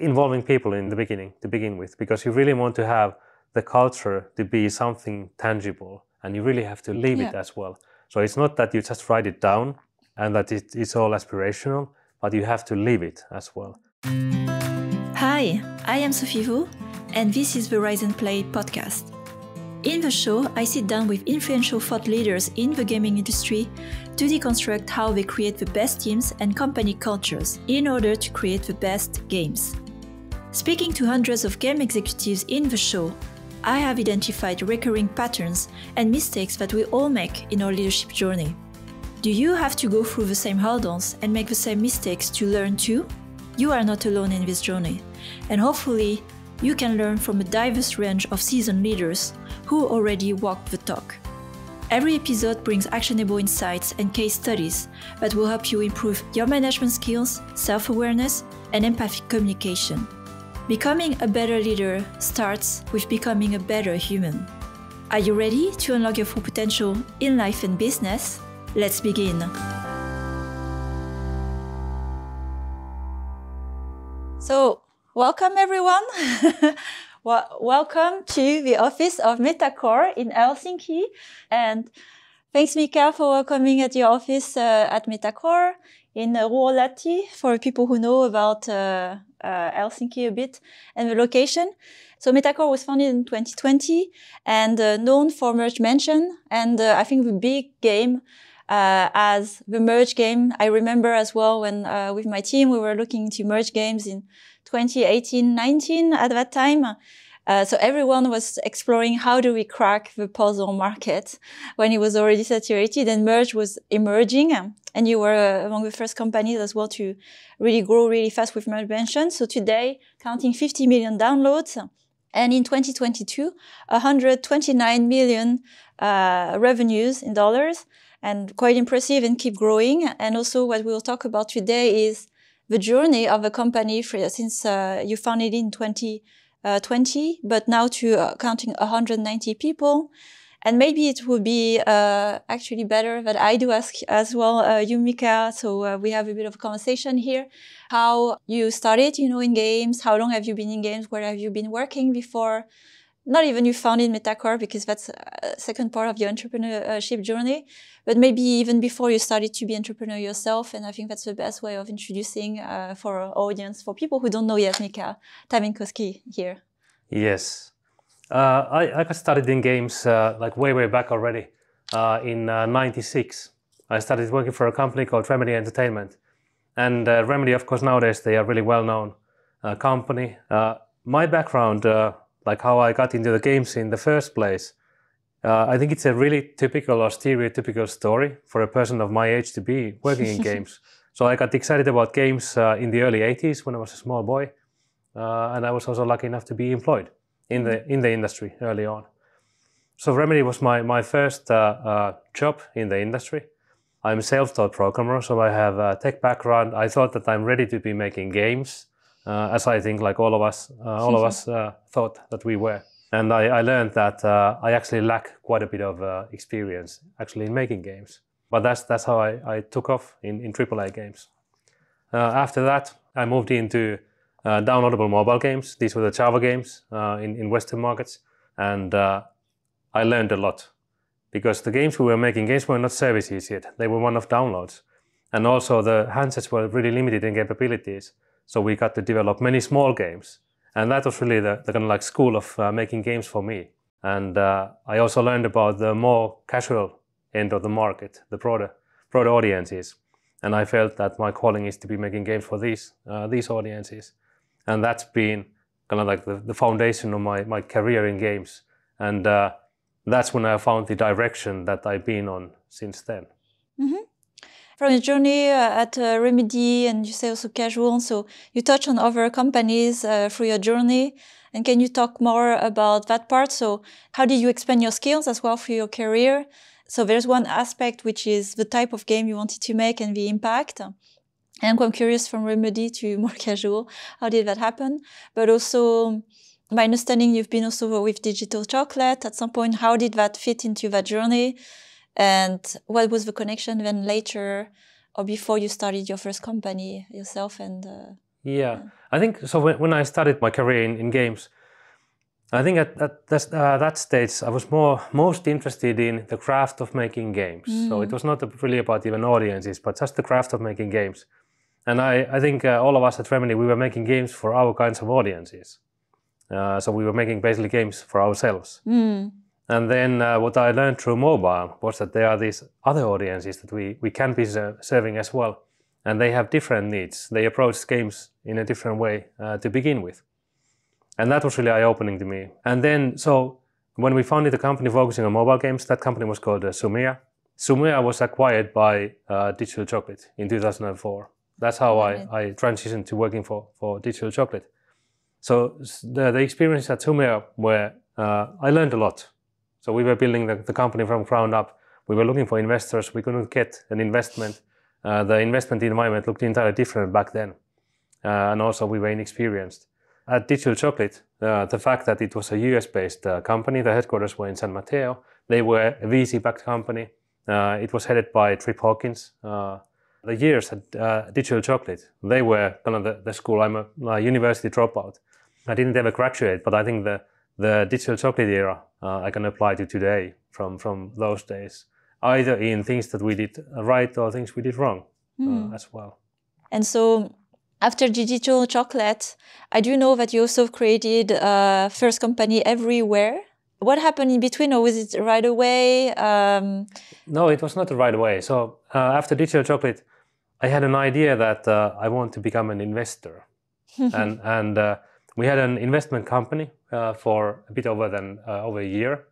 involving people in the beginning to begin with, because you really want to have the culture to be something tangible, and you really have to live it as well. So it's not that you just write it down and that it's all aspirational, but you have to live it as well. Hi, I am Sophie Vaux, and this is the Rise and Play podcast. In the show, I sit down with influential thought leaders in the gaming industry to deconstruct how they create the best teams and company cultures in order to create the best games. Speaking to hundreds of game executives in the show, I have identified recurring patterns and mistakes that we all make in our leadership journey. Do you have to go through the same hurdles and make the same mistakes to learn too? You are not alone in this journey, and hopefully you can learn from a diverse range of seasoned leaders who already walked the talk. Every episode brings actionable insights and case studies that will help you improve your management skills, self-awareness, and empathic communication. Becoming a better leader starts with becoming a better human. Are you ready to unlock your full potential in life and business? Let's begin. So, welcome everyone. Welcome to the office of Metacore in Helsinki. And thanks, Mika, for welcoming at your office at Metacore in Ruoholahti, for people who know about Helsinki a bit and the location. So Metacore was founded in 2020 and known for Merge Mansion. And I think the big game as the Merge game, I remember as well when with my team we were looking into Merge games in 2018-19 at that time. So everyone was exploring how do we crack the puzzle market when it was already saturated, and Merge was emerging. And you were among the first companies as well to really grow really fast with Merge Mansion. So today, counting 50 million downloads. And in 2022, 129 million revenues in dollars, and quite impressive and keep growing. And also what we'll talk about today is the journey of the company since you founded in 2020, but now to counting 190 people. And maybe it would be actually better that I do ask as well you, Mika, so we have a bit of a conversation here. How you started, in games, how long have you been in games, where have you been working before? Not even you founded Metacore, because that's a second part of your entrepreneurship journey, but maybe even before you started to be entrepreneur yourself. And I think that's the best way of introducing for our audience, for people who don't know yet, Mika Tammenkoski here. Yes. I got started in games like way back already in 96. I started working for a company called Remedy Entertainment. And Remedy, of course, nowadays they are really well-known company. My background, like how I got into the games in the first place, I think it's a really typical or stereotypical story for a person of my age to be working in games. So I got excited about games in the early 80s when I was a small boy. And I was also lucky enough to be employed in the industry early on. So Remedy was my first job in the industry. I'm a self-taught programmer, so I have a tech background. I thought that I'm ready to be making games, as I think like all of us thought that we were. And I learned that I actually lack quite a bit of experience actually in making games. But that's how I took off in AAA games. After that, I moved into downloadable mobile games. These were the Java games in Western markets. And I learned a lot, because the games we were making, games were not services yet. They were one-off downloads. And also the handsets were really limited in capabilities. So we got to develop many small games. And that was really the kind of like school of making games for me. And I also learned about the more casual end of the market, the broader audiences. And I felt that my calling is to be making games for these audiences. And that's been kind of like the foundation of my career in games. And that's when I found the direction that I've been on since then. Mm-hmm. From your journey at Remedy, and you say also casual, so you touch on other companies through your journey. And can you talk more about that part? So how did you expand your skills as well through your career? So there's one aspect, which is the type of game you wanted to make and the impact. And I'm curious, from Remedy to more casual, how did that happen? But also, my understanding, you've been also with Digital Chocolate at some point. How did that fit into that journey? And what was the connection then later or before you started your first company yourself? And Yeah, I think so. When I started my career in games, I think at that stage I was most interested in the craft of making games. So it was not really about even audiences, but just the craft of making games. And I think all of us at Remedy, we were making games for our kinds of audiences. So we were making basically games for ourselves. And then what I learned through mobile was that there are these other audiences that we can be serving as well. And they have different needs. They approach games in a different way to begin with. And that was really eye-opening to me. And then, so when we founded a company focusing on mobile games, that company was called Sumia. Sumia was acquired by Digital Chocolate in 2004. That's how I transitioned to working for Digital Chocolate. So the experience at Sumia where I learned a lot. So we were building the company from ground up. We were looking for investors. We couldn't get an investment. The investment environment looked entirely different back then. And also we were inexperienced. At Digital Chocolate, the fact that it was a US-based company, the headquarters were in San Mateo. They were a VC-backed company. It was headed by Trip Hawkins. The years at Digital Chocolate, they were kind of the school. I'm a university dropout. I didn't ever graduate, but I think the Digital Chocolate era I can apply to today from those days, either in things that we did right or things we did wrong as well. And so after Digital Chocolate, I do know that you also created first company Everywear. What happened in between, or was it right away? No, it was not right away. So after Digital Chocolate, I had an idea that I want to become an investor. and we had an investment company for a bit over a year.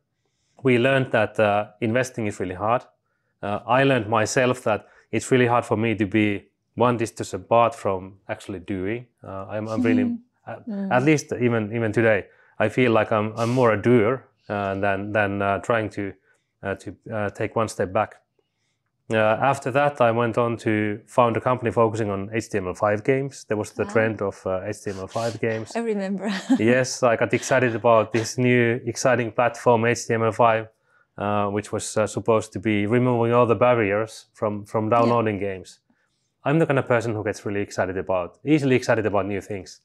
We learned that investing is really hard. I learned myself that it's really hard for me to be one distance apart from actually doing. I'm really, at least even today, I feel like I'm more a doer than trying to take one step back. After that, I went on to found a company focusing on HTML5 games. There was the trend of HTML5 games. I remember. Yes, I got excited about this new exciting platform, HTML5, which was supposed to be removing all the barriers from downloading games. I'm the kind of person who gets really easily excited about new things.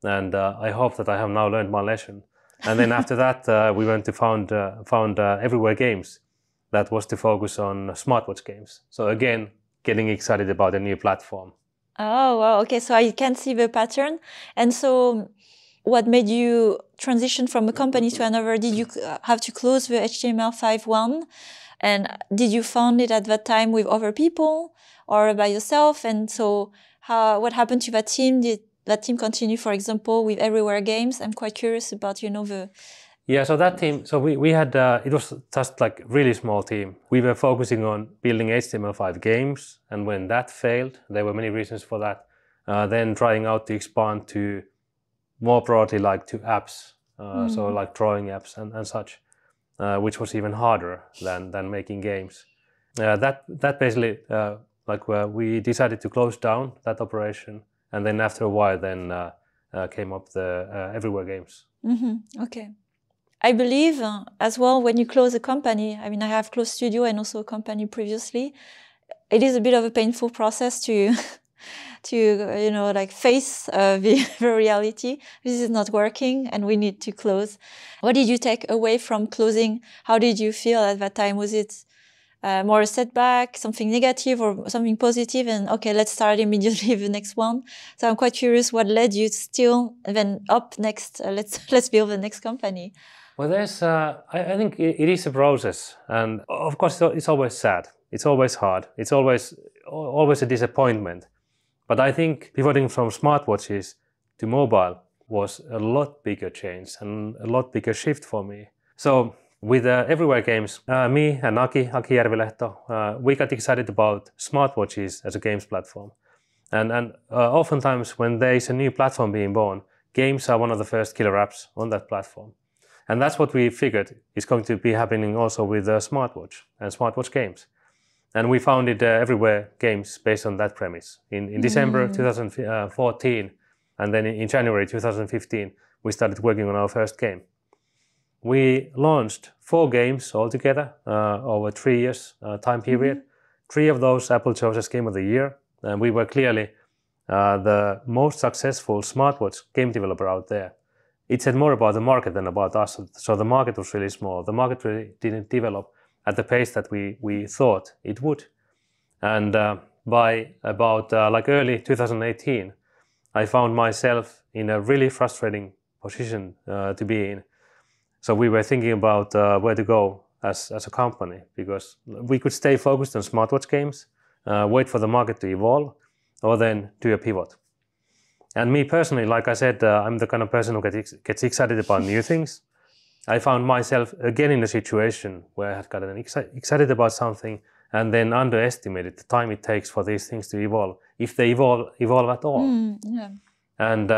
And I hope that I have now learned my lesson. And then after that, we went to found Everywear Games. That was to focus on smartwatch games. So again, getting excited about a new platform. Oh, wow. Okay, so I can see the pattern. And so what made you transition from a company to another? Did you have to close the HTML5 one? And did you found it at that time with other people or by yourself? And so what happened to that team? Did that team continue, for example, with Everywhere Games? I'm quite curious about, the... Yeah, so that team, so we had, it was just like a really small team. We were focusing on building HTML5 games, and when that failed, there were many reasons for that. Then trying out to expand to more broadly like to apps, so like drawing apps and such, which was even harder than making games. That basically, we decided to close down that operation, and then after a while, then came up the Everywhere Games. Okay. I believe as well, when you close a company, I mean, I have closed studio and also a company previously. It is a bit of a painful process to face the reality. This is not working and we need to close. What did you take away from closing? How did you feel at that time? Was it more a setback, something negative or something positive? And okay, let's start immediately the next one. So I'm quite curious what led you still, and then up next, let's build the next company. Well, there's, I think it is a process, and of course it's always sad. It's always hard. It's always a disappointment. But I think pivoting from smartwatches to mobile was a lot bigger change and a lot bigger shift for me. So with Everywhere Games, me and Aki Järvilehto, we got excited about smartwatches as a games platform. And oftentimes when there is a new platform being born, games are one of the first killer apps on that platform. And that's what we figured is going to be happening also with smartwatch and smartwatch games. And we founded Everywhere Games based on that premise. In December 2014, and then in January 2015, we started working on our first game. We launched 4 games altogether over 3 years time period. 3 of those Apple chose as Game of the Year. And we were clearly the most successful smartwatch game developer out there. It said more about the market than about us. So the market was really small. The market really didn't develop at the pace that we thought it would. And by about like early 2018, I found myself in a really frustrating position to be in. So we were thinking about where to go as a company, because we could stay focused on smartwatch games, wait for the market to evolve, or then do a pivot. And me personally, like I said, I'm the kind of person who gets excited about new things. I found myself again in a situation where I had gotten excited about something and then underestimated the time it takes for these things to evolve, if they evolve at all. Yeah. And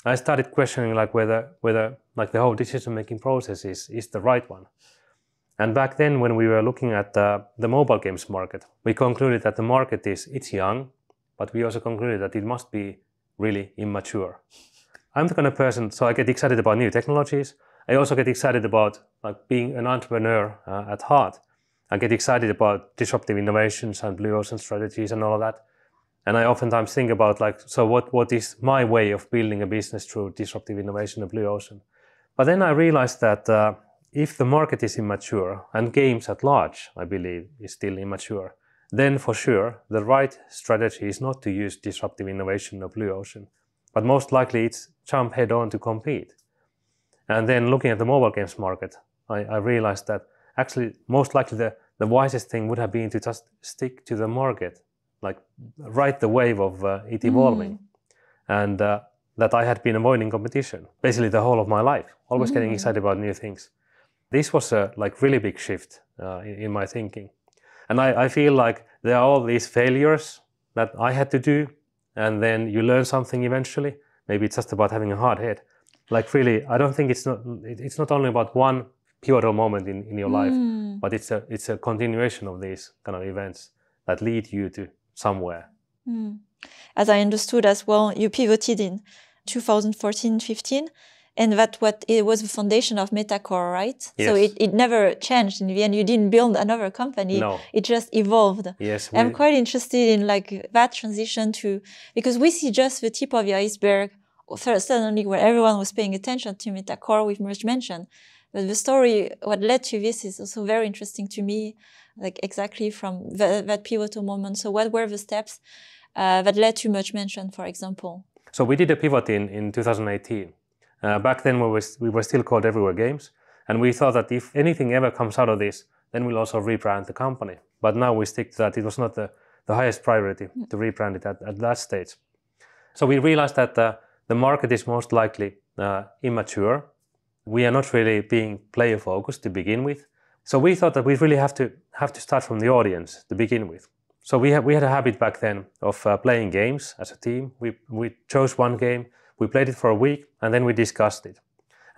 I started questioning like whether like the whole decision-making process is the right one. And back then, when we were looking at the mobile games market, we concluded that the market it's young, but we also concluded that it must be really immature. I'm the kind of person, so I get excited about new technologies. I also get excited about like being an entrepreneur at heart. I get excited about disruptive innovations and blue ocean strategies and all of that. And I oftentimes think about like, so what is my way of building a business through disruptive innovation and blue ocean? But then I realized that if the market is immature, and games at large, I believe, is still immature, then for sure, the right strategy is not to use disruptive innovation or blue ocean, but most likely it's jump head on to compete. And then looking at the mobile games market, I realized that actually most likely the wisest thing would have been to just stick to the market, like ride the wave of it evolving. And that I had been avoiding competition basically the whole of my life, always getting excited about new things. This was a like really big shift in my thinking. And I feel like there are all these failures that I had to do, and then you learn something eventually. Maybe it's just about having a hard head. Like really, I don't think it's not only about one pivotal moment in your life, but it's a continuation of these kind of events that lead you to somewhere. As I understood as well, you pivoted in 2014-15. And that it was the foundation of Metacore, right? Yes. So it never changed in the end. You didn't build another company. No. It just evolved. Yes. I'm quite interested in like that transition because we see just the tip of the iceberg. First, suddenly when everyone was paying attention to Metacore with Merge Mention. But the story, what led to this is also very interesting to me, like exactly from that pivotal moment. So what were the steps that led to Merge Mention, for example? So we did a pivot in 2018. Back then we were still called Everywear Games, and we thought that if anything ever comes out of this, then we'll also rebrand the company. But now we stick to that. It was not the highest priority to rebrand it at that stage. So we realized that the market is most likely immature. We are not really being player focused to begin with. So we thought that we really have to start from the audience to begin with. So we had a habit back then of playing games as a team. We chose one game. We played it for a week and then we discussed it.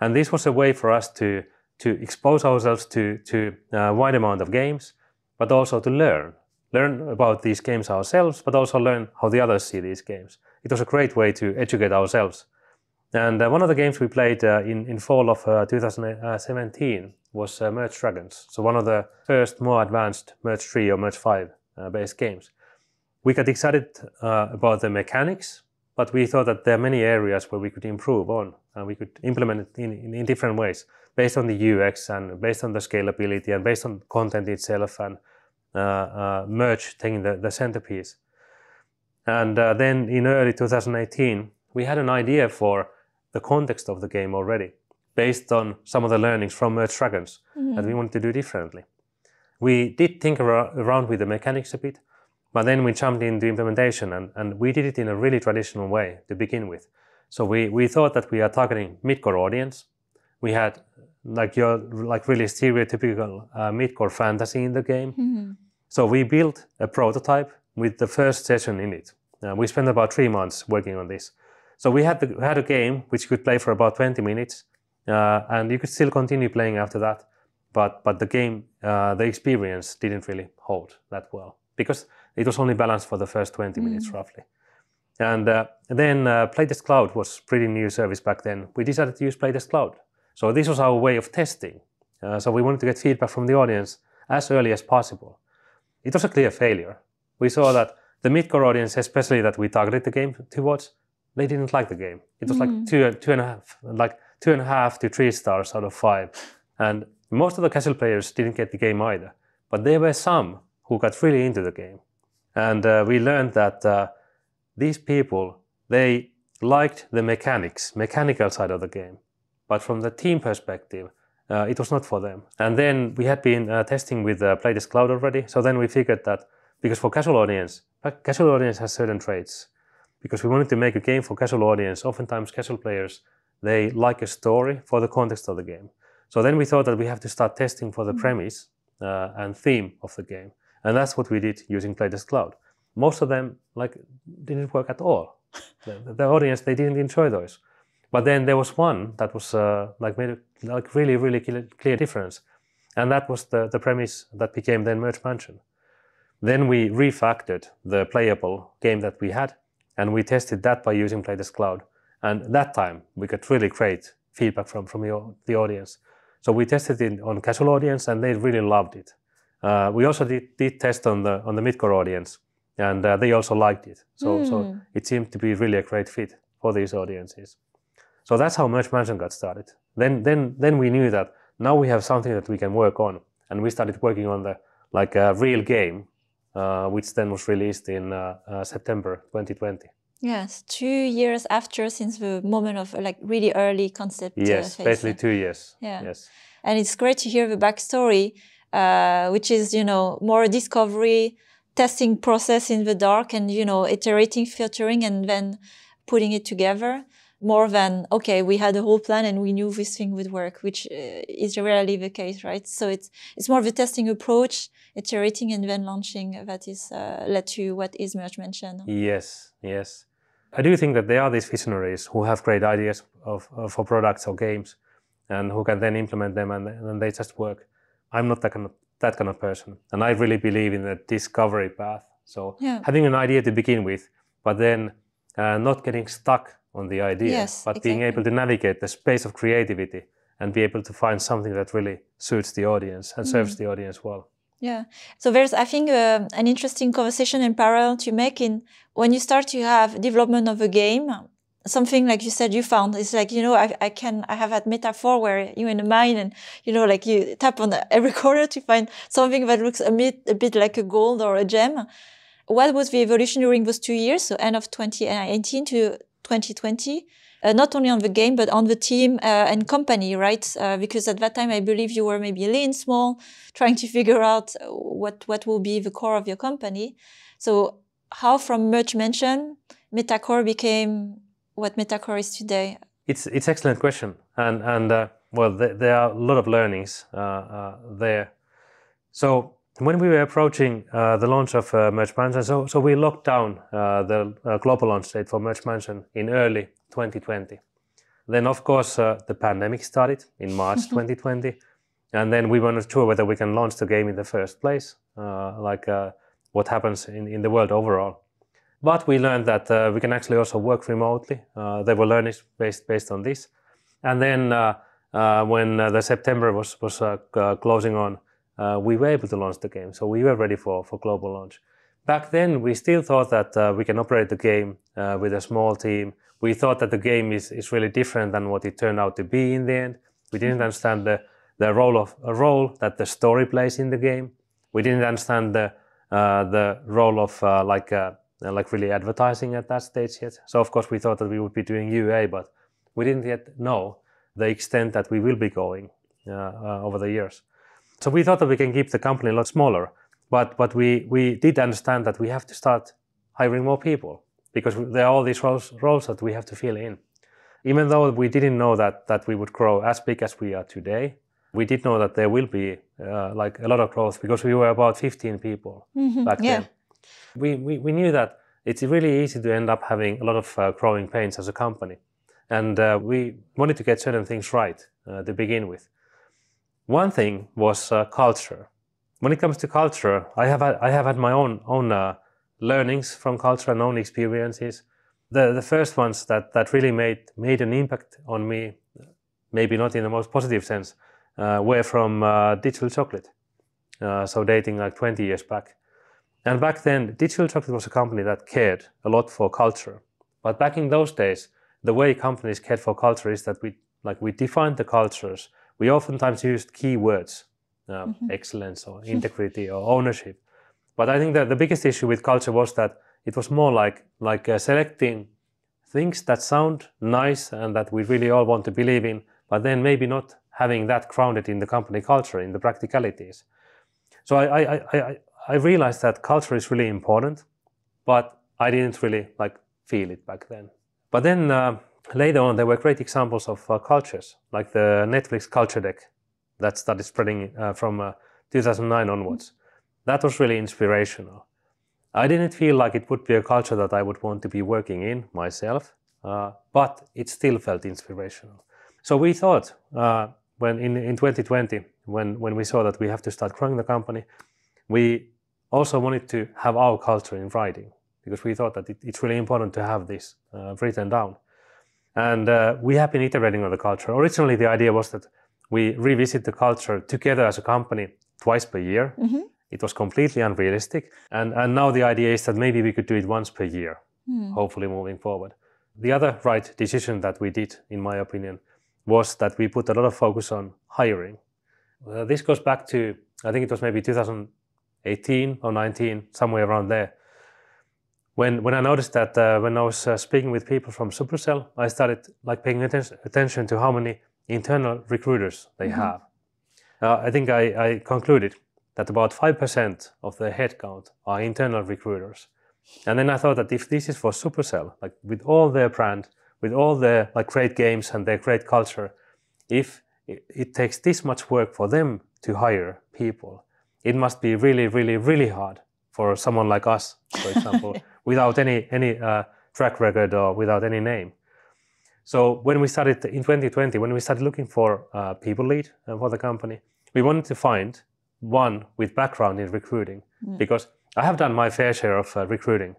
And this was a way for us to expose ourselves to a wide amount of games, but also to learn about these games ourselves, but also learn how the others see these games. It was a great way to educate ourselves. And one of the games we played in fall of 2017 was Merge Dragons. So one of the first more advanced Merge 3 or Merge 5 based games. We got excited about the mechanics, but we thought that there are many areas where we could improve on, and we could implement it in different ways, based on the UX and based on the scalability and based on content itself, and Merge taking the centerpiece. And then in early 2018, we had an idea for the context of the game already, based on some of the learnings from Merge Dragons that we wanted to do differently. We did think around with the mechanics a bit, but then we jumped into implementation and we did it in a really traditional way to begin with. So we thought that we are targeting mid-core audience. We had like really stereotypical mid-core fantasy in the game. So we built a prototype with the first session in it. We spent about 3 months working on this. So we had a game which could play for about 20 minutes and you could still continue playing after that. But the game, the experience didn't really hold that well because it was only balanced for the first 20 minutes roughly. And then Playtest Cloud was a pretty new service back then. We decided to use Playtest Cloud. So this was our way of testing. So we wanted to get feedback from the audience as early as possible. It was a clear failure. We saw that the mid-core audience, especially that we targeted the game towards, they didn't like the game. It was like two and a half to 3 stars out of 5. And most of the casual players didn't get the game either. But there were some who got really into the game. And we learned that these people, they liked the mechanical side of the game. But from the team perspective, it was not for them. And then we had been testing with Playtest Cloud already. So then we figured that because for casual audience has certain traits. Because we wanted to make a game for casual audience, oftentimes casual players, they like a story for the context of the game. So then we thought that we have to start testing for the premise and theme of the game. And that's what we did using Playtest Cloud. Most of them didn't work at all. The audience, they didn't enjoy those. But then there was one that was made a really, really clear difference. And that was the premise that became then Merge Mansion. Then we refactored the playable game that we had, and we tested that by using Playtest Cloud. And that time we got really great feedback from the audience. So we tested it on casual audience, and they really loved it. We also did test on the mid-core audience, and they also liked it. So it seemed to be really a great fit for these audiences. So that's how Merge Mansion got started. Then we knew that now we have something that we can work on, and we started working on the real game, which then was released in September 2020. Yes, 2 years after, since the moment of really early concept yes, phase. basically 2 years. Yeah. Yes. And it's great to hear the backstory, which is, more discovery, testing process in the dark, and, iterating, filtering, and then putting it together. More than, okay, we had a whole plan and we knew this thing would work, which is rarely the case, right? So it's more of a testing approach, iterating and then launching that is led to what is Merge Mansion. Yes, yes. I do think that there are these visionaries who have great ideas for products or games and who can then implement them and they just work. I'm not that kind of person. And I really believe in the discovery path. So having an idea to begin with, but then not getting stuck on the idea, but being able to navigate the space of creativity and be able to find something that really suits the audience and serves the audience well. Yeah. So there's, I think, an interesting conversation in parallel to make in when you start to have development of a game, something like you said you found, it's like, I have had metaphor where you're in a mine and, you tap on every corner to find something that looks a bit like a gold or a gem. What was the evolution during those 2 years? So end of 2018 to 2020, not only on the game, but on the team and company, right? Because at that time, I believe you were maybe lean, small, trying to figure out what will be the core of your company. So how from Merge Mansion, Metacore became what Metacore is today? It's an excellent question. And there are a lot of learnings there. So when we were approaching the launch of Merge Mansion, so we locked down the global launch date for Merge Mansion in early 2020. Then, of course, the pandemic started in March 2020, and then we weren't sure whether we can launch the game in the first place, what happens in the world overall. But we learned that we can actually also work remotely. There were learnings based on this. And then when the September was closing on, we were able to launch the game, so we were ready for global launch. Back then, we still thought that we can operate the game with a small team. We thought that the game is really different than what it turned out to be in the end. We didn't understand the role that the story plays in the game. We didn't understand the role of really advertising at that stage yet. So of course we thought that we would be doing UA, but we didn't yet know the extent that we will be going over the years. So we thought that we can keep the company a lot smaller, but we did understand that we have to start hiring more people because there are all these roles that we have to fill in. Even though we didn't know that we would grow as big as we are today, we did know that there will be a lot of growth because we were about 15 people back then. We knew that it's really easy to end up having a lot of growing pains as a company. And we wanted to get certain things right to begin with. One thing was culture. When it comes to culture, I have had my own learnings from culture and own experiences. The first ones that really made an impact on me, maybe not in the most positive sense, were from digital chocolate. So dating like 20 years back. And back then, Digital Chocolate was a company that cared a lot for culture. But back in those days, the way companies cared for culture is that we defined the cultures. We oftentimes used keywords, excellence or integrity or ownership. But I think that the biggest issue with culture was that it was more like selecting things that sound nice and that we really all want to believe in, but then maybe not having that grounded in the company culture, in the practicalities. So I realized that culture is really important, but I didn't really feel it back then. But then later on, there were great examples of cultures, like the Netflix culture deck that started spreading from 2009 onwards. That was really inspirational. I didn't feel like it would be a culture that I would want to be working in myself, but it still felt inspirational. So we thought when in 2020, when we saw that we have to start growing the company, we also wanted to have our culture in writing, because we thought that it's really important to have this written down. And we have been iterating on the culture. Originally, the idea was that we revisit the culture together as a company twice per year. It was completely unrealistic. And now the idea is that maybe we could do it once per year, hopefully moving forward. The other right decision that we did, in my opinion, was that we put a lot of focus on hiring. This goes back to, I think it was maybe 2018 or 19, somewhere around there. When I noticed that when I was speaking with people from Supercell, I started paying attention to how many internal recruiters they have. I think I concluded that about 5% of the headcount are internal recruiters. And then I thought that if this is for Supercell, with all their brand, with all their great games and their great culture, if it takes this much work for them to hire people, it must be really, really, really hard for someone like us, for example, without any track record or without any name. So when we started in 2020, when we started looking for a people lead for the company, we wanted to find one with background in recruiting, because I have done my fair share of recruiting,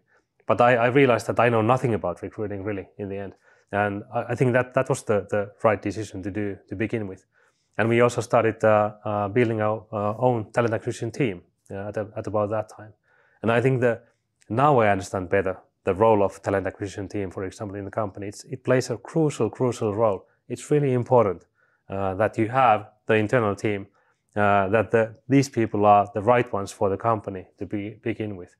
but I realized that I know nothing about recruiting really in the end. And I think that was the right decision to do to begin with. And we also started building our own talent acquisition team at about that time. And I think now I understand better the role of talent acquisition team, for example, in the company. It plays a crucial role. It's really important that you have the internal team, that these people are the right ones for the company to begin with.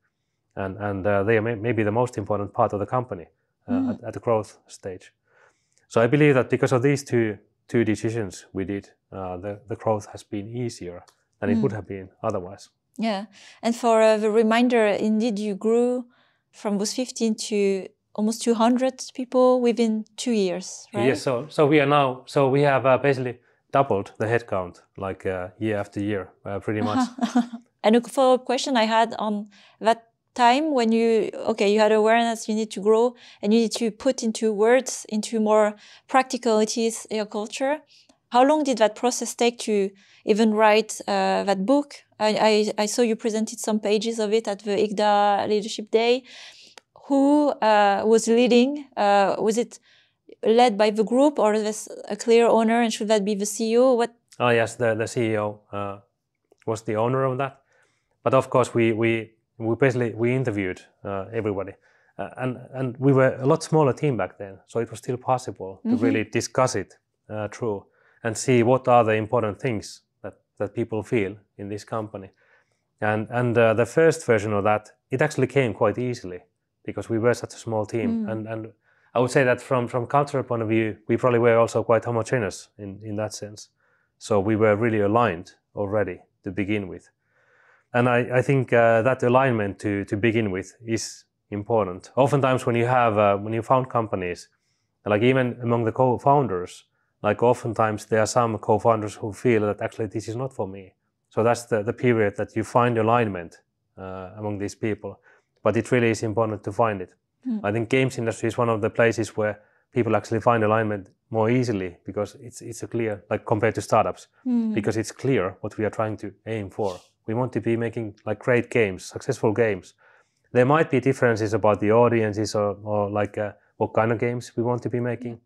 And they are maybe the most important part of the company at the growth stage. So I believe that because of these two decisions we did, the growth has been easier than it would have been otherwise. Yeah, and for the reminder, indeed you grew from those 15 to almost 200 people within 2 years, right? Yes, so we are now, so we have basically doubled the headcount year after year, pretty much. And a follow-up question I had on that time when you had awareness, you need to grow and you need to put into words, into more practicalities your culture. How long did that process take to even write that book? I saw you presented some pages of it at the IGDA Leadership Day. Who was leading? Was it led by the group, or was a clear owner, and should that be the CEO? What? Oh yes, the CEO was the owner of that. But of course, we interviewed everybody, and we were a lot smaller team back then, so it was still possible to really discuss it through and see what are the important things that people feel in this company. And the first version of that, it actually came quite easily because we were such a small team. And I would say that from cultural point of view, we probably were also quite homogeneous in that sense. So we were really aligned already to begin with. And I think that alignment to begin with is important. Oftentimes when you found companies, even among the co-founders, oftentimes there are some co-founders who feel that actually this is not for me. So that's the period that you find alignment among these people. But it really is important to find it. I think games industry is one of the places where people actually find alignment more easily because it's a clear, compared to startups, because it's clear what we are trying to aim for. We want to be making great games, successful games. There might be differences about the audiences or what kind of games we want to be making.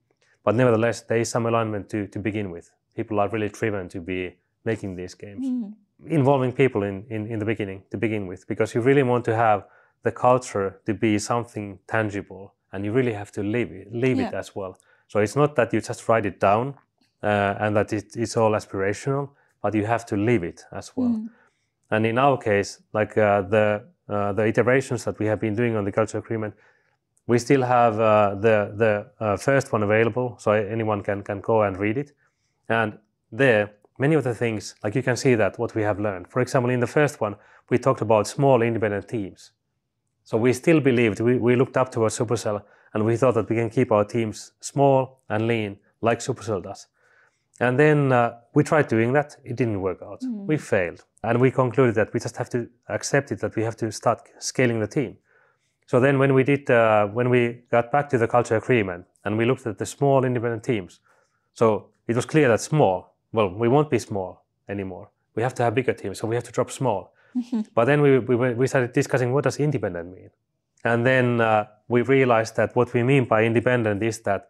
But nevertheless, there is some alignment to begin with. People are really driven to be making these games. Involving people in the beginning to begin with, because you really want to have the culture to be something tangible, and you really have to live it as well. So it's not that you just write it down and that it's all aspirational, but you have to live it as well. And in our case, like the iterations that we have been doing on the culture agreement, we still have the first one available, so anyone can go and read it. And there, many of the things, like you can see that what we have learned. For example, in the first one, we talked about small independent teams. So we still believed, we looked up towards Supercell, and we thought that we can keep our teams small and lean like Supercell does. And then we tried doing that. It didn't work out. We failed. And we concluded that we just have to accept it, that we have to start scaling the team. So then when we got back to the culture agreement and we looked at the small independent teams, so it was clear that we won't be small anymore. We have to have bigger teams, so we have to drop small. But then we started discussing, what does independent mean? And then we realized that what we mean by independent is that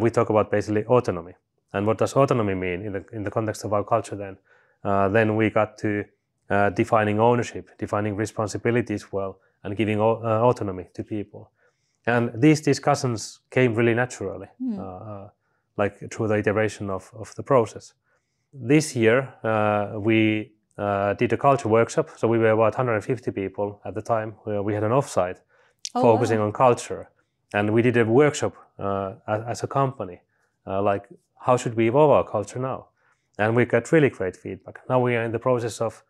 we talk about basically autonomy. And what does autonomy mean in the context of our culture then? Then we got to defining ownership, defining responsibility as well, and giving autonomy to people. And these discussions came really naturally, like through the iteration of the process. This year, we did a culture workshop. So we were about 150 people at the time. We had an offsite focusing on culture. And we did a workshop as a company, like how should we evolve our culture now? And we got really great feedback. Now we are in the process of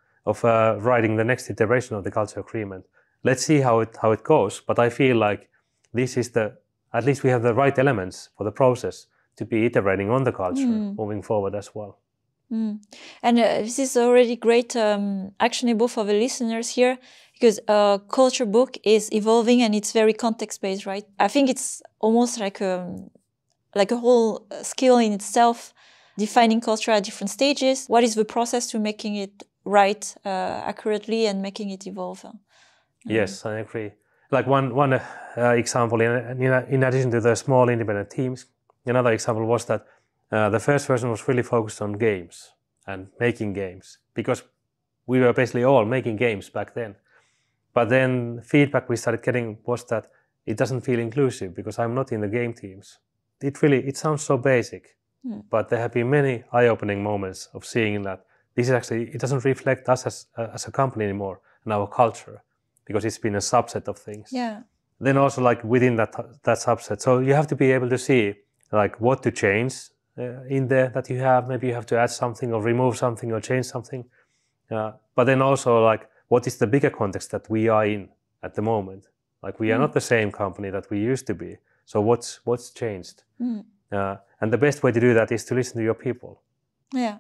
writing the next iteration of the culture agreement. Let's see how it goes. But I feel like this is at least we have the right elements for the process to be iterating on the culture moving forward as well. And this is already great, actionable for the listeners here, because a culture book is evolving and it's very context-based, right? I think it's almost like a whole skill in itself, defining culture at different stages. What is the process to making it right accurately and making it evolve? Yes, I agree. Like one example, in addition to the small independent teams, another example was that the first version was really focused on games and making games, because we were basically all making games back then. But then feedback we started getting was that it doesn't feel inclusive because I'm not in the game teams. It sounds so basic, but there have been many eye-opening moments of seeing that this is actually, it doesn't reflect us as a company anymore and our culture, because it's been a subset of things. Yeah. Then also like within that subset, so you have to be able to see like what to change in there that you have. Maybe you have to add something or remove something or change something. But then also like what is the bigger context that we are in at the moment? Like we are not the same company that we used to be. So what's changed? And the best way to do that is to listen to your people. Yeah,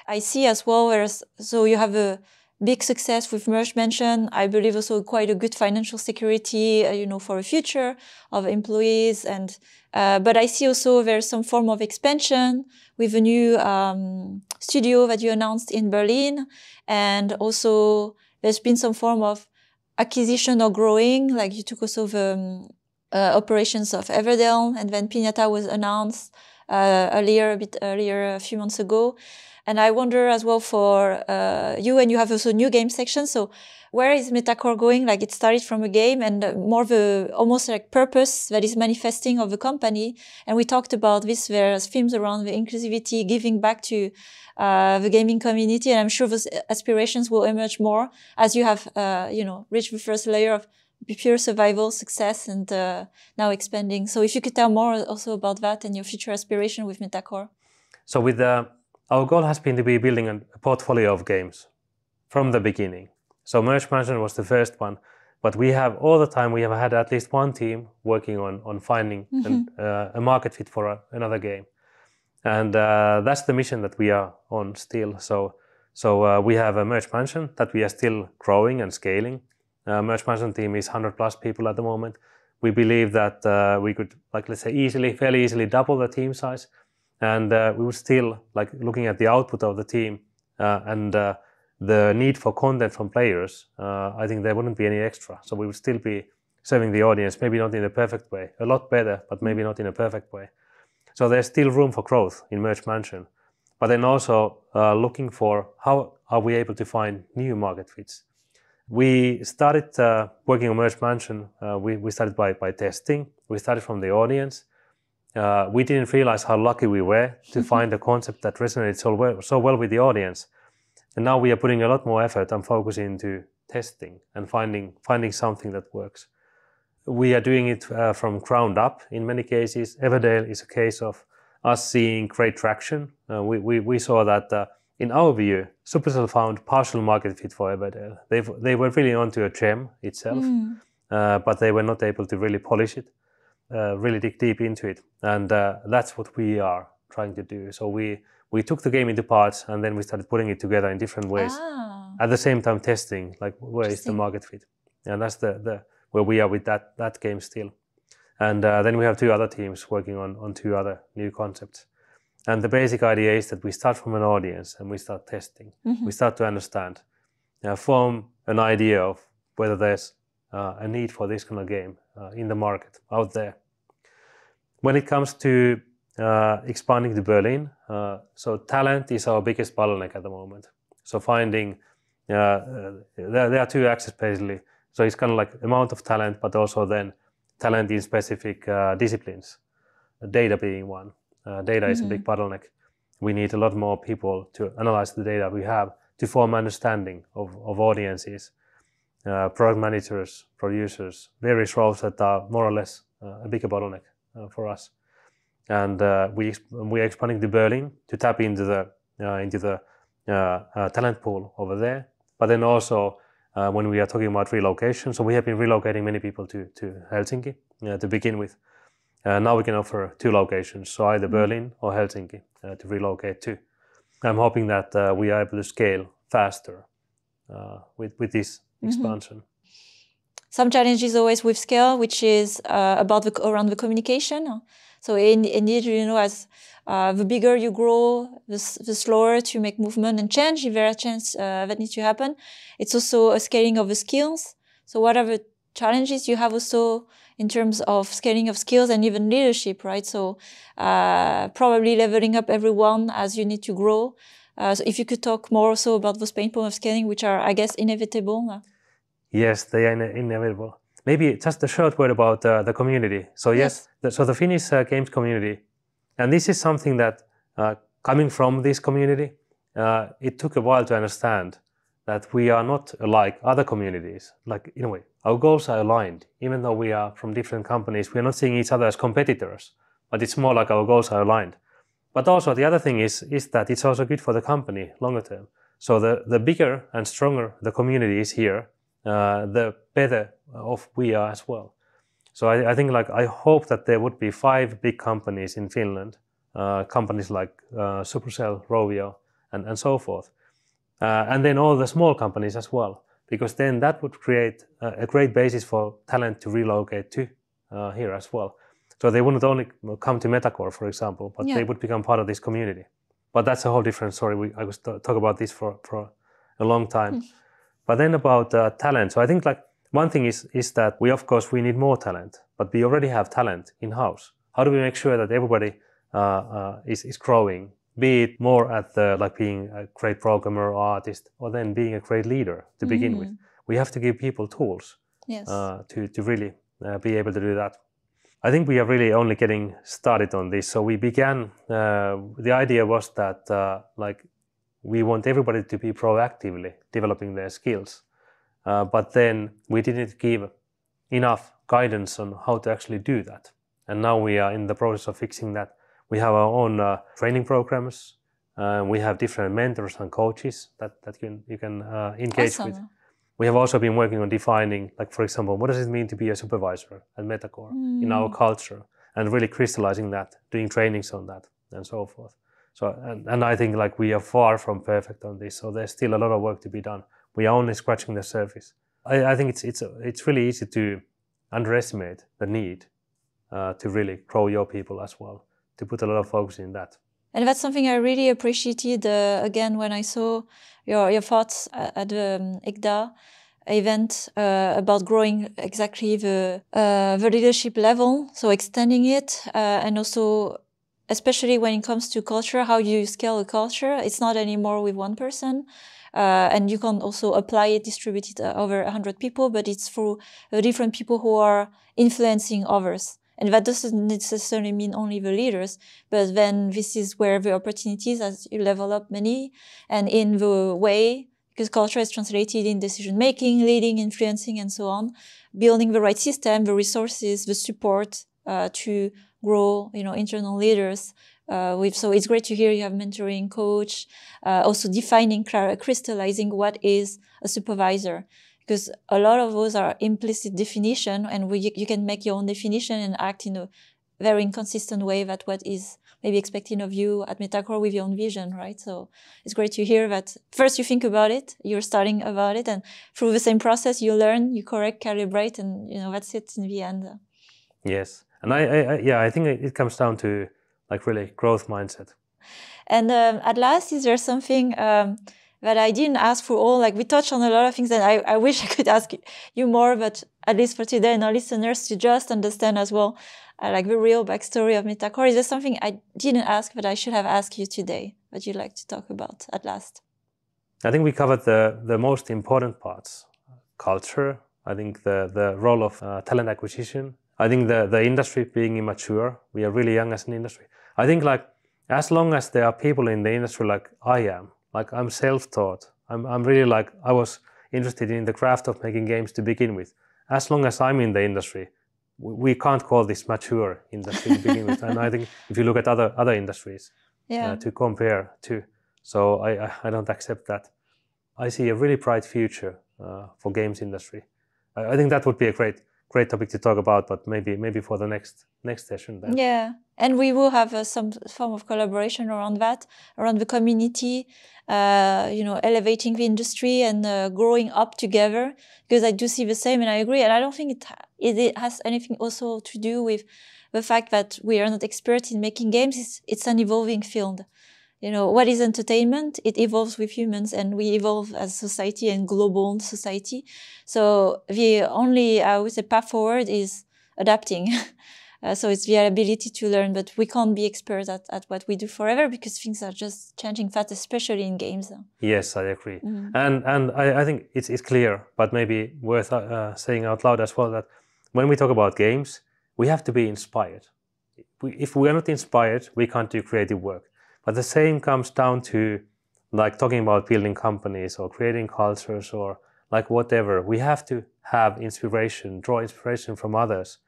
I see as well. So you have a big success with Merge Mention. I believe also quite a good financial security, for the future of employees. And but I see also there's some form of expansion with a new studio that you announced in Berlin, and also there's been some form of acquisition or growing. Like you took also the operations of Everdell, and then Piñata was announced a bit earlier, a few months ago. And I wonder as well for you, and you have also new game section. So where is Metacore going? Like it started from a game and more the almost like purpose that is manifesting of the company. And we talked about this, various themes around the inclusivity, giving back to the gaming community. And I'm sure those aspirations will emerge more as you have, reached the first layer of pure survival, success, and now expanding. So if you could tell more also about that and your future aspiration with Metacore. So with our goal has been to be building a portfolio of games from the beginning. So Merge Mansion was the first one, but we have had at least one team working on finding a market fit for another game. And that's the mission that we are on still. So we have a Merge Mansion that we are still growing and scaling. Merge Mansion team is 100+ people at the moment. We believe that we could, fairly easily double the team size. And we would still, looking at the output of the team and the need for content from players, I think there wouldn't be any extra. So we would still be serving the audience, maybe not in a perfect way, a lot better, but maybe not in a perfect way. So there's still room for growth in Merge Mansion. But then also looking for how are we able to find new market fits. We started working on Merge Mansion. We started by testing. We started from the audience. We didn't realize how lucky we were to find a concept that resonated so well with the audience. And now we are putting a lot more effort and focus into testing and finding something that works. We are doing it from ground up in many cases. Everdale is a case of us seeing great traction. We saw that in our view, Supercell found partial market fit for Everdale. They were really onto a gem itself, but they were not able to really polish it, really dig deep into it. And that's what we are trying to do. So we took the game into parts and then we started putting it together in different ways. At the same time testing, like where is the market fit? And that's where we are with that game still. And then we have 2 other teams working on 2 other new concepts. And the basic idea is that we start from an audience and we start testing. We start to understand, form an idea of whether there's a need for this kind of game in the market out there. When it comes to expanding to Berlin, so talent is our biggest bottleneck at the moment. So finding, there are 2 axes basically. So it's kind of like amount of talent, but also then talent in specific disciplines, data being one. Data is a big bottleneck. We need a lot more people to analyze the data we have to form understanding of audiences, product managers, producers, various roles that are more or less a bigger bottleneck for us. And we are expanding to Berlin to tap into the talent pool over there. But then also when we are talking about relocation, so we have been relocating many people to Helsinki to begin with. Now we can offer 2 locations, so either Berlin or Helsinki to relocate to. I'm hoping that we are able to scale faster with this expansion. Some challenges always with scale, which is around the communication. So indeed, as the bigger you grow, the slower to make movement and change, if there are change that needs to happen. It's also a scaling of the skills. So what are the challenges you have also in terms of scaling of skills and even leadership, right? So probably leveling up everyone as you need to grow. So if you could talk more also about those pain points of scaling, which are, I guess, inevitable. Yes, they are inevitable. Maybe just a short word about the community. So yes, so the Finnish games community, and this is something that coming from this community, it took a while to understand that we are not like other communities. Like in a way, our goals are aligned. Even though we are from different companies, we are not seeing each other as competitors, but it's more like our goals are aligned. But also the other thing is that it's also good for the company longer term. So the bigger and stronger the community is here, the better off we are as well. So I think I hope that there would be 5 big companies in Finland, companies like Supercell, Rovio, and so forth. And then all the small companies as well, because then that would create a great basis for talent to relocate to here as well. So they wouldn't only come to Metacore, for example, but they would become part of this community. But that's a whole different story. I was talk about this for a long time. But then about talent. So I think one thing is that we need more talent, but we already have talent in-house. How do we make sure that everybody is growing? Be it more at being a great programmer or artist, or then being a great leader to begin with. We have to give people tools to really be able to do that. I think we are really only getting started on this. So we began, the idea was that we want everybody to be proactively developing their skills. But then we didn't give enough guidance on how to actually do that. And now we are in the process of fixing that. We have our own training programs. We have different mentors and coaches that you can engage with. We have also been working on defining, for example, what does it mean to be a supervisor at Metacore in our culture, and really crystallizing that, doing trainings on that, and so forth. So, and I think we are far from perfect on this. So there's still a lot of work to be done. We are only scratching the surface. I think it's really easy to underestimate the need to really grow your people as well, to put a lot of focus in that. And that's something I really appreciated, again, when I saw your thoughts at the IGDA event about growing exactly the leadership level, so extending it, and also especially when it comes to culture, how you scale a culture. It's not anymore with one person. And you can also apply it, distribute it over 100 people, but it's through different people who are influencing others. And that doesn't necessarily mean only the leaders, but then this is where the opportunities as you level up many, and in the way, because culture is translated in decision-making, leading, influencing, and so on, building the right system, the resources, the support to grow, internal leaders. So it's great to hear you have mentoring, coach, also defining, crystallizing what is a supervisor. Because a lot of those are implicit definition, and you can make your own definition and act in a very inconsistent way that what is maybe expected of you at Metacore with your own vision, right? So it's great to hear that first you think about it, you're starting about it, and through the same process you learn, you correct, calibrate, and that's it in the end. Yes, and I think it comes down to like really growth mindset. And at last, is there something that I didn't ask for all? Like we touched on a lot of things, and I wish I could ask you more, but at least for today and our listeners to just understand as well, like the real backstory of Metacore. Is there something I didn't ask but I should have asked you today that you'd like to talk about at last? I think we covered the most important parts. Culture, I think the role of talent acquisition. I think the industry being immature, we are really young as an industry. I think like as long as there are people in the industry like I am, like I'm self-taught, I'm really like, I was interested in the craft of making games to begin with. As long as I'm in the industry, we can't call this mature industry to begin with. And I think if you look at other industries to compare to, so I don't accept that. I see a really bright future for games industry. I think that would be a great topic to talk about, but maybe for the next session then. Yeah, and we will have some form of collaboration around that, around the community, elevating the industry and growing up together, because I do see the same and I agree. And I don't think it has anything also to do with the fact that we are not experts in making games. It's an evolving field. What is entertainment? It evolves with humans, and we evolve as society and global society. So the only, I would say, path forward is adapting. So it's the ability to learn, but we can't be experts at what we do forever because things are just changing fast, especially in games. Yes, I agree. Mm-hmm. And I think it's clear, but maybe worth saying out loud as well, that when we talk about games, we have to be inspired. If we are not inspired, we can't do creative work. But the same comes down to like talking about building companies or creating cultures or like whatever. We have to have inspiration, draw inspiration from others,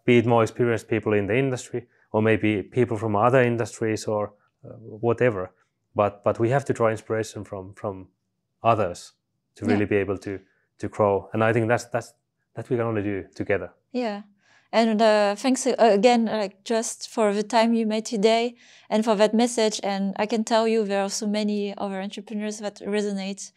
be it more experienced people in the industry or maybe people from other industries or whatever. But we have to draw inspiration from others to really be able to grow. And I think that we can only do together. Yeah. And thanks again, just for the time you made today and for that message. And I can tell you there are so many other entrepreneurs that resonate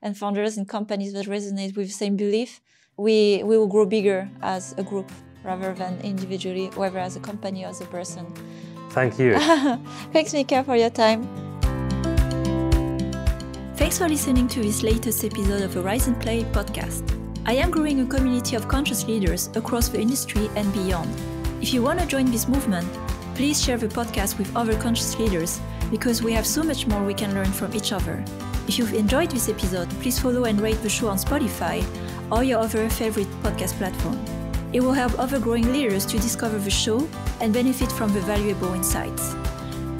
and founders and companies that resonate with the same belief. We will grow bigger as a group rather than individually, whether as a company or as a person. Thank you. Thanks, Mika, for your time. Thanks for listening to this latest episode of the Rise and Play podcast. I am growing a community of conscious leaders across the industry and beyond. If you want to join this movement, please share the podcast with other conscious leaders because we have so much more we can learn from each other. If you've enjoyed this episode, please follow and rate the show on Spotify or your other favorite podcast platform. It will help other growing leaders to discover the show and benefit from the valuable insights.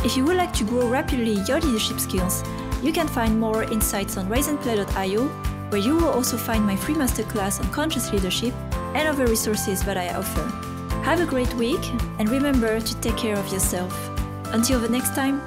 If you would like to grow rapidly your leadership skills, you can find more insights on riseandplay.io, where you will also find my free masterclass on conscious leadership and other resources that I offer. Have a great week and remember to take care of yourself. Until the next time,